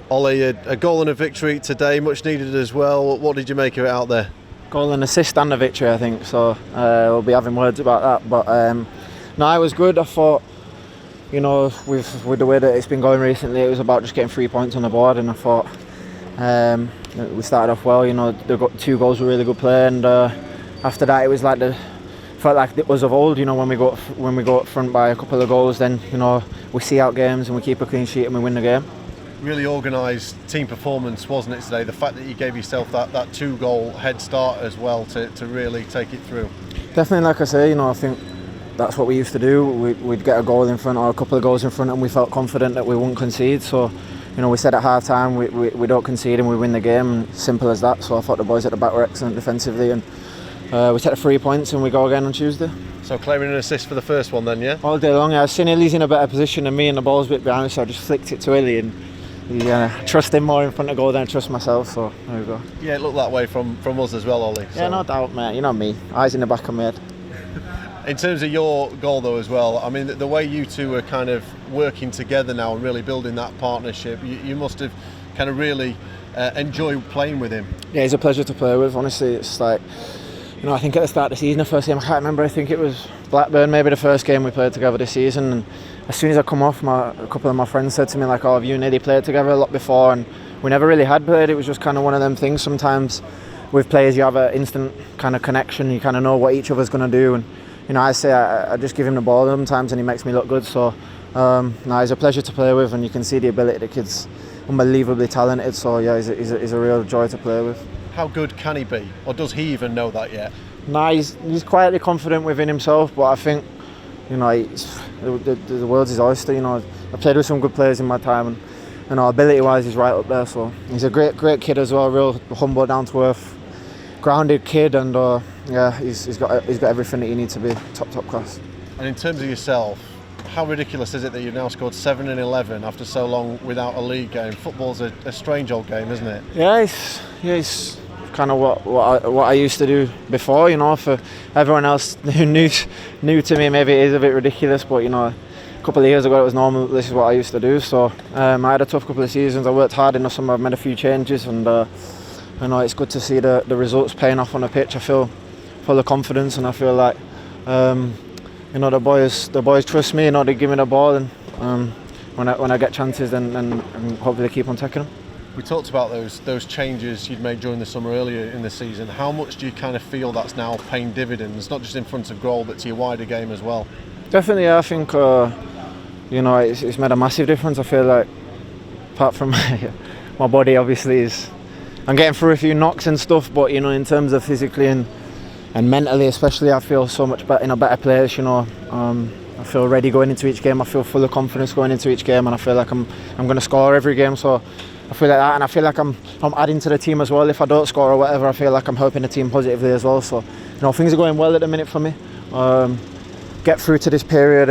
Oli, a goal and a victory today, much needed as well. What did you make of it out there? Goal and assist and a victory, I think, so we'll be having words about that. But no, it was good. I thought, you know, with the way that it's been going recently, it was about just getting 3 points on the board, and I thought we started off well. You know, the 2 goals were really good play, and after that it was like felt like it was of old. You know, when we go up front by a couple of goals, then, you know, we see out games and we keep a clean sheet and we win the game. Really organised team performance, wasn't it, today? The fact that you gave yourself that 2-goal head start as well to really take it through. Definitely, like I say, you know, I think that's what we used to do. We'd get a goal in front or a couple of goals in front, and we felt confident that we wouldn't concede. So, you know, we said at half time we don't concede and we win the game, and simple as that. So I thought the boys at the back were excellent defensively, and we take the 3 points and we go again on Tuesday. So claiming an assist for the first one then, yeah? All day long. I've seen Illy's in a better position than me and the ball's a bit behind, so I just flicked it to Illy, and trust him more in front of goal than I trust myself, so there we go. Yeah, it looked that way from us as well, Oli. Yeah, no doubt, mate. You know me, eyes in the back of my head. In terms of your goal though as well, I mean, the way you two are kind of working together now and really building that partnership, you must have kind of really enjoyed playing with him. Yeah, he's a pleasure to play with, honestly. It's like, you know, I think at the start of the season, the first game, I can't remember, I think it was Blackburn, maybe the first game we played together this season, and as soon as I come off, a couple of my friends said to me, like, oh, have you and Eddie played together a lot before? And we never really had played. It was just kind of one of them things. Sometimes with players you have an instant kind of connection, you kind of know what each other's going to do, and, you know, I just give him the ball sometimes and he makes me look good. So no, he's a pleasure to play with, and you can see the ability. The kid's unbelievably talented, so yeah, he's a real joy to play with. How good can he be, or does he even know that yet? No, he's quietly confident within himself, but I think, you know, the world's his oyster. You know, I played with some good players in my time, and, you know, ability-wise, he's right up there. So he's a great kid as well, real humble, down-to-earth, grounded kid, and yeah, he's got everything that you need to be top class. And in terms of yourself, how ridiculous is it that you've now scored 7 in 11 after so long without a league game? Football's a strange old game, isn't it? Yeah, it's kind of what I used to do before. You know, for everyone else who new to me, maybe it is a bit ridiculous, but, you know, a couple of years ago it was normal. This is what I used to do. So I had a tough couple of seasons. I worked hard in the summer. I've made a few changes, and you know, it's good to see the results paying off on the pitch. I feel full of confidence, and I feel like you know, the boys trust me. You know, they give me the ball, and when I get chances, then hopefully keep on taking them. We talked about those changes you'd made during the summer earlier in the season. How much do you kind of feel that's now paying dividends, not just in front of goal, but to your wider game as well? Definitely, yeah, I think you know, it's made a massive difference. I feel like, apart from my body, obviously, I'm getting through a few knocks and stuff, but, you know, in terms of physically and mentally especially, I feel so much better, in a better place. You know, I feel ready going into each game. I feel full of confidence going into each game, and I feel like I'm going to score every game. So I feel like that, and I feel like I'm adding to the team as well. If I don't score or whatever, I feel like I'm helping the team positively as well. So, you know, things are going well at the minute for me. Get through to this period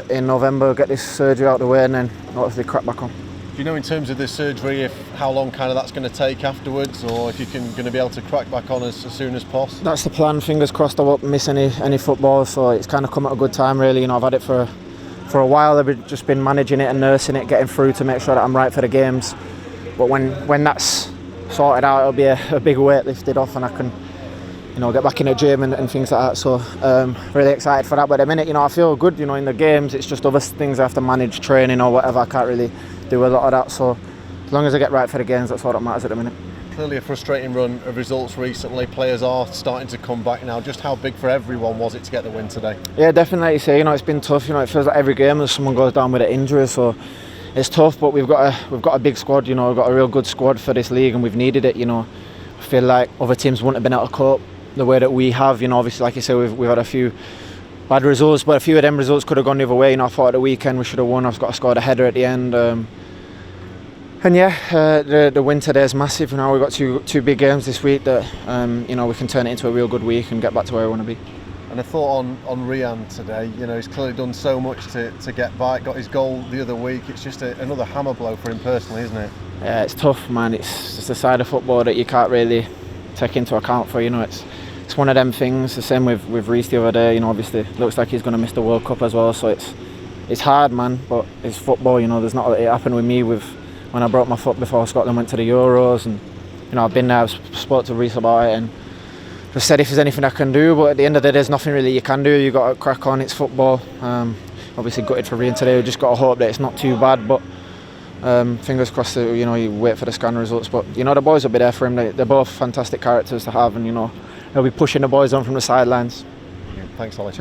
in November, get this surgery out of the way, and then hopefully crack back on. Do you know, in terms of this surgery, how long kind of that's going to take afterwards, or if you're going to be able to crack back on as soon as possible? That's the plan. Fingers crossed I won't miss any football. So it's kind of come at a good time, really. You know, I've had it for a while. I've just been managing it and nursing it, getting through to make sure that I'm right for the games. But when that's sorted out, it'll be a big weight lifted off, and I can, you know, get back in the gym and things like that. So really excited for that. But at the minute, you know, I feel good. You know, in the games, it's just other things I have to manage, training or whatever. I can't really do a lot of that. So as long as I get right for the games, that's all that matters at the minute. Clearly a frustrating run of results recently. Players are starting to come back now. Just how big for everyone was it to get the win today? Yeah, definitely. Like you say, you know, it's been tough. You know, it feels like every game there's someone goes down with an injury. So it's tough, but we've got a big squad. You know, we've got a real good squad for this league, and we've needed it. You know, I feel like other teams wouldn't have been able to cope the way that we have. You know, obviously, like you say, we've had a few bad results, but a few of them results could have gone the other way. You know, I thought at the weekend we should have won. I've got to score a header at the end. And yeah, the win today is massive. Now we've got two big games this week that you know, we can turn it into a real good week and get back to where we want to be. And a thought on Rian today. You know, he's clearly done so much to get back. Got his goal the other week. It's just another hammer blow for him personally, isn't it? Yeah, it's tough, man. It's just a side of football that you can't really take into account for. You know, it's one of them things. The same with Reece the other day. You know, obviously looks like he's going to miss the World Cup as well. So it's hard, man. But it's football. You know, there's not. It happened with me with when I broke my foot before Scotland went to the Euros, and you know, I've been there, I've spoke to Reece about it and just said if there's anything I can do, but at the end of the day there's nothing really you can do. You've got to crack on, it's football. Obviously gutted for Ryan today, we just got to hope that it's not too bad, but fingers crossed that, you know, you wait for the scan results, but you know, the boys will be there for him. They're both fantastic characters to have, and you know, they'll be pushing the boys on from the sidelines. Thanks, Oli. Cheers.